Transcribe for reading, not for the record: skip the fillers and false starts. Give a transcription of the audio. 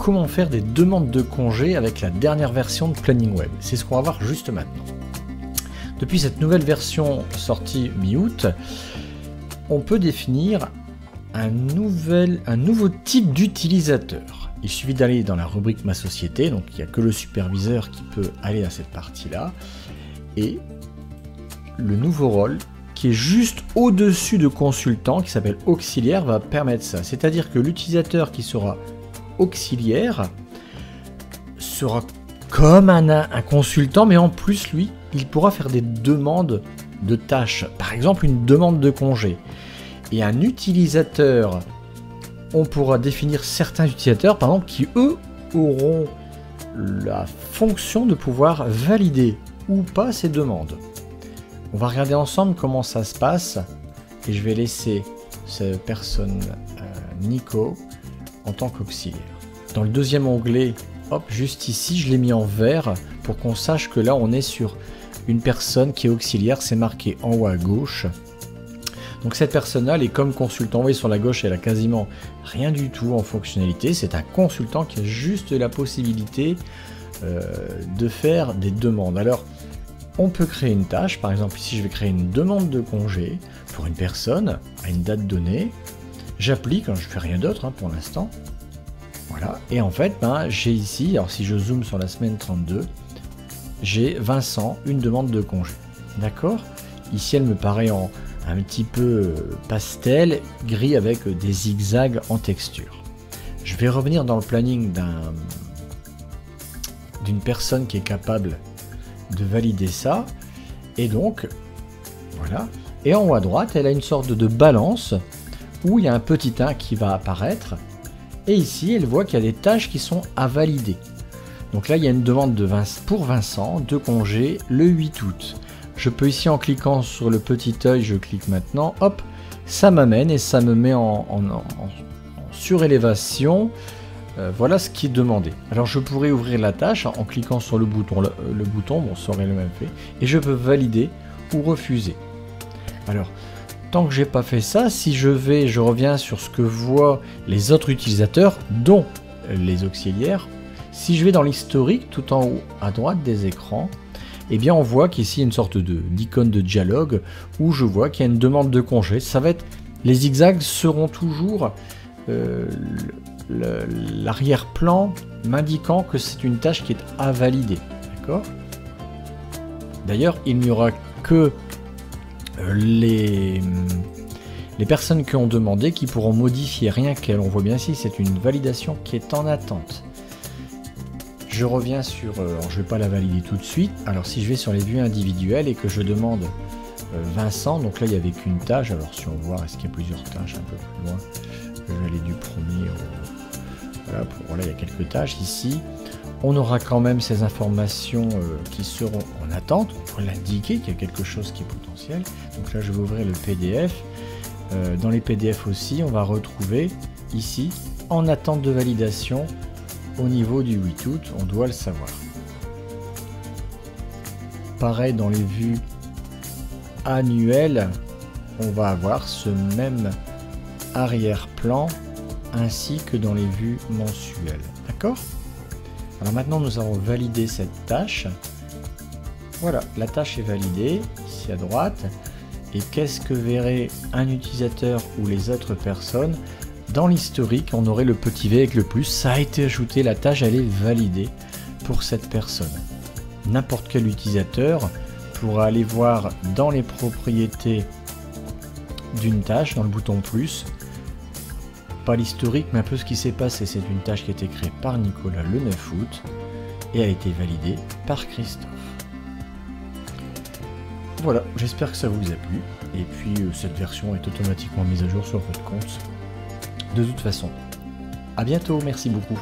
comment faire des demandes de congés avec la dernière version de Planning Web. C'est ce qu'on va voir juste maintenant. Depuis cette nouvelle version sortie mi-août, on peut définir un nouveau type d'utilisateur. Il suffit d'aller dans la rubrique Ma société, donc il n'y a que le superviseur qui peut aller à cette partie-là, et le nouveau rôle qui est juste au-dessus de consultant, qui s'appelle auxiliaire, va permettre ça. C'est-à-dire que l'utilisateur qui sera auxiliaire sera comme un consultant, mais en plus, lui, il pourra faire des demandes de tâches. Par exemple, une demande de congé. Et un utilisateur, on pourra définir certains utilisateurs, par exemple, qui, eux, auront la fonction de pouvoir valider ou pas ces demandes. On va regarder ensemble comment ça se passe et je vais laisser cette personne Nico en tant qu'auxiliaire. Dans le deuxième onglet, hop, juste ici, je l'ai mis en vert pour qu'on sache que là on est sur une personne qui est auxiliaire, c'est marqué en haut à gauche. Donc cette personne-là, elle est comme consultant. Vous voyez sur la gauche, elle a quasiment rien du tout en fonctionnalité. C'est un consultant qui a juste la possibilité de faire des demandes. Alors, on peut créer une tâche, par exemple ici je vais créer une demande de congé pour une personne à une date donnée. J'applique, je ne fais rien d'autre pour l'instant. Voilà, et en fait j'ai ici, alors si je zoome sur la semaine 32, j'ai Vincent, une demande de congé. D'accord? Ici elle me paraît en un petit peu pastel, gris avec des zigzags en texture. Je vais revenir dans le planning d'une personne qui est capable de valider ça, et donc voilà, et en haut à droite elle a une sorte de balance où il y a un petit 1 qui va apparaître, et ici elle voit qu'il y a des tâches qui sont à valider. Donc là il y a une demande pour Vincent de congé le 8 août. Je peux ici en cliquant sur le petit œil, je clique maintenant, hop, ça m'amène et ça me met en surélévation. Voilà ce qui est demandé. Alors je pourrais ouvrir la tâche en cliquant sur le bouton, bon ça aurait le même fait, et je peux valider ou refuser. Alors, tant que j'ai pas fait ça, si je reviens sur ce que voient les autres utilisateurs, dont les auxiliaires, si je vais dans l'historique tout en haut à droite des écrans, eh bien on voit qu'ici il y a une sorte d'icône de dialogue où je vois qu'il y a une demande de congé. Ça va être, les zigzags seront toujours l'arrière-plan m'indiquant que c'est une tâche qui est à valider. D'accord? D'ailleurs, il n'y aura que les personnes qui ont demandé qui pourront modifier rien qu'elles. On voit bien ici, c'est une validation qui est en attente. Je reviens sur... alors je ne vais pas la valider tout de suite. Alors si je vais sur les vues individuelles et que je demande Vincent, donc là il n'y avait qu'une tâche. Alors si on voit, est-ce qu'il y a plusieurs tâches un peu plus loin? Je vais aller du premier au... Voilà, il y a quelques tâches ici. On aura quand même ces informations qui seront en attente. On peut l'indiquer qu'il y a quelque chose qui est potentiel. Donc là je vais ouvrir le PDF. Dans les PDF aussi, on va retrouver ici, en attente de validation, au niveau du 8 août, on doit le savoir. Pareil dans les vues annuelles, on va avoir ce même arrière-plan ainsi que dans les vues mensuelles. D'accord? Alors maintenant nous avons validé cette tâche. Voilà, la tâche est validée, ici à droite. Et qu'est-ce que verrait un utilisateur ou les autres personnes? Dans l'historique, on aurait le petit V avec le plus, ça a été ajouté, la tâche elle est validée pour cette personne. N'importe quel utilisateur pourra aller voir dans les propriétés d'une tâche, dans le bouton plus, pas l'historique, mais un peu ce qui s'est passé. C'est une tâche qui a été créée par Nicolas le 9 août et a été validée par Christophe. Voilà, j'espère que ça vous a plu. Et puis cette version est automatiquement mise à jour sur votre compte. De toute façon, à bientôt, merci beaucoup.